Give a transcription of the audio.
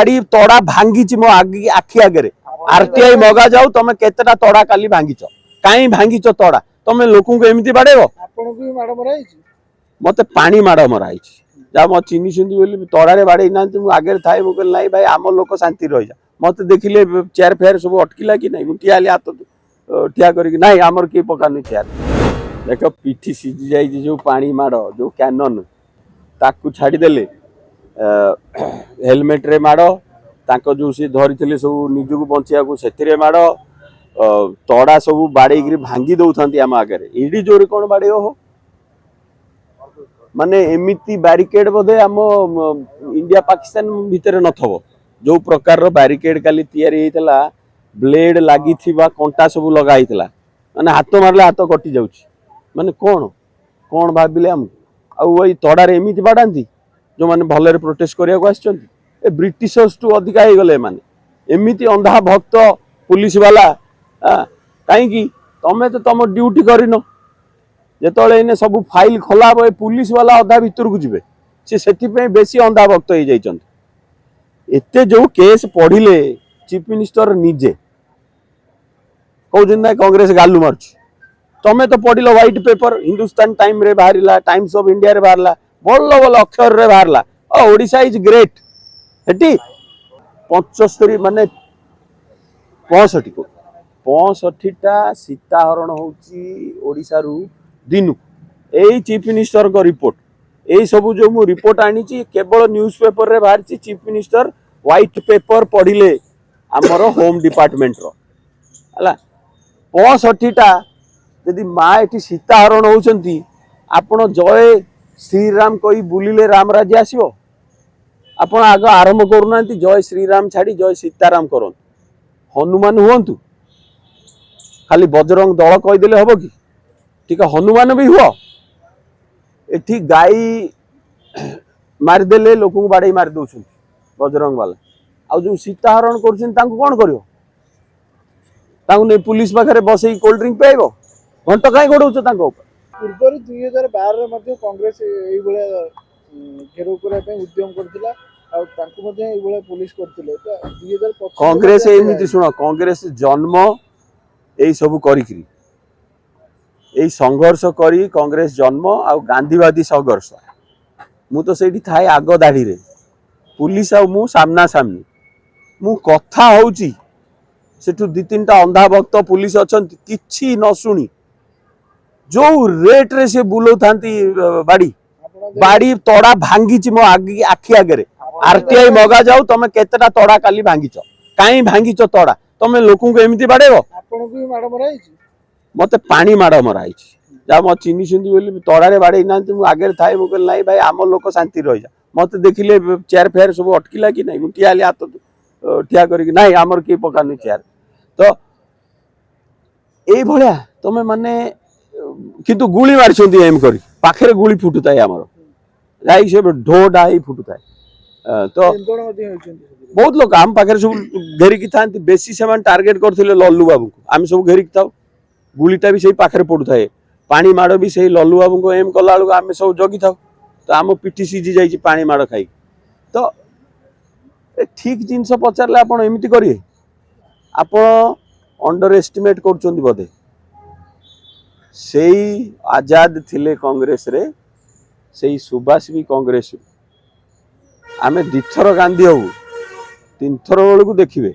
बाड़ी तड़ा भांगी मो आखि आगे आरटीआई मगा जाऊ तुम केतेटा तड़ा काली भांगीच कहीं भांगीच तड़ा तुम लोक एमती बाड़ेब मत पानी माड़ मराई जा मो चिन्ह सुंदी बोली तड़े बाड़े ना आगे थाए मुझे ना भाई आम लोक शांति रही जा मत देखिले चेयर फेयर सब अटकिला कि नहीं ठिया हाथ ठिया करके ना आमर किए पकानी चेयर देख पिठी सीझी जाए जो पानी माड़ जो कैनन ताकू छाड़देले हेलमेट रे माड़ ताको जो सी धरी सब निजक बचा से माड़ तड़ा सब बाड़े भांगी दौरान आम आगे एडी जोर कौन बाड़े हो माने एमिति बैरिकेड बोधे आम इंडिया पाकिस्तान भितर नथबो जो प्रकार बैरिकेड काली तैयारी होता ब्लेड लगी कंटा सब लगाई माने हाथ मारले हाथ कटि जाउछि माने कौन कौन भाविले आमको आई तड़ारे एमिति बाड़ाती जो मैंने भलरे प्रोटेस्ट करने ब्रिटिशर्स टू अधिका हो गले माने एमिति अंधा भक्त पुलिस वाला कहीं तमें तो तुम ड्यूटी करन जो सब फाइल खोला हे पुलिस वाला अधा भितर को जी से बेसी अंधा भक्त हो जाते जो केस पढ़िले चीफ मिनिस्टर निजे कहते ना कांग्रेस गालू मार्च तमें तो पढ़ल व्हाइट पेपर हिंदुस्तान टाइम रे बाहर टाइम्स ऑफ इंडिया रे बाहर भल भल अक्षर रे बाहर ओडिशा इज ग्रेट हेटी 75 माने 65टा सीताहरण होची ओडिशा रु दिनु एई चीफ मिनिस्टर को रिपोर्ट एई सब जो मु रिपोर्ट आनी केवल न्यूज पेपर रे बाहर चीफ मिनिस्टर व्हाइट पेपर पढ़िले आमर होम डिपार्टमेंट रो हला 65टा यदि माँ एटी सीताहरण होचंती आपण जय श्रीराम कही बुलिले राम राज्य आसो आपण आग आरंभ करूना जय श्रीराम छाड़ी जय सीताराम कर हनुमान हुंतु खाली बजरंग दल कहीदेले हम कि ठीक है हनुमान भी हुआ एठी गाई मारिदेले लोक बाड़े मारी दौरान बजरंग वाला आ जो सीताहरण कौन कर पुलिस पाखे बसई कोल्ड ड्रिंक पेब घंट कहीं गोड़ौच पूर्व 2012 कांग्रेस घेराव करने उद्यम करथिला पुलिस करथिले तो 2025 कांग्रेस एमिति सुनो कांग्रेस जन्म यही सब करी संघर्ष करी कांग्रेस जन्म आ गांधीवादी संघर्ष मु तो सेठी थाए आग दाढ़ी रे पुलिस आ मु सामना सामनी मु कथा होउची सेठू 2-3टा अंधा भक्त पुलिस अछंती किछि न सुनी जो रेट रे से बुलो थांती बाड़ी तड़ा भांगी मो आखि आगे आरटीआई मगा जाऊ तुम केतेटा तड़ा काली भांगीच कहीं भांगीच तड़ा तुम लोक एमती बाड़ेब मत पानी माड़ मराई जा मो चिन्ह सुंदी बोली तड़े बाड़े ना आगे थाए मुझे ना भाई आम लोक शांति रही जा मत देखिले चेयर फेयर सब अटकिला कि नहीं ठिया हाथ ठिया करके ना आमर किए पकानी चेयर तो ये तुम माने किंतु गुली मारी एम कर पाखे गुली फुटुता आमर जाई से ढो डा फुटुता तो बहुत लोग आम पाखे सब घेरिकी था बेसी से टार्गेट करते लल्लू बाबू को आम सब घेरिकी था गुलीटा भी सही पाखे पड़ू थाए पानी माड़ भी सही लल्लू बाबू को एम कला बेलू आम सब जगी था तो आम पिठी सीझी जाइए पानी माड़ खाई तो ठीक जिनस पचारे आप एमती करिए आप अंडर एस्टिमेट कर बोधे से आजाद थिले कांग्रेस रे से सुभाष भी कांग्रेस आमे 2 थर गांधी हूँ 3 थर बेलू देखिए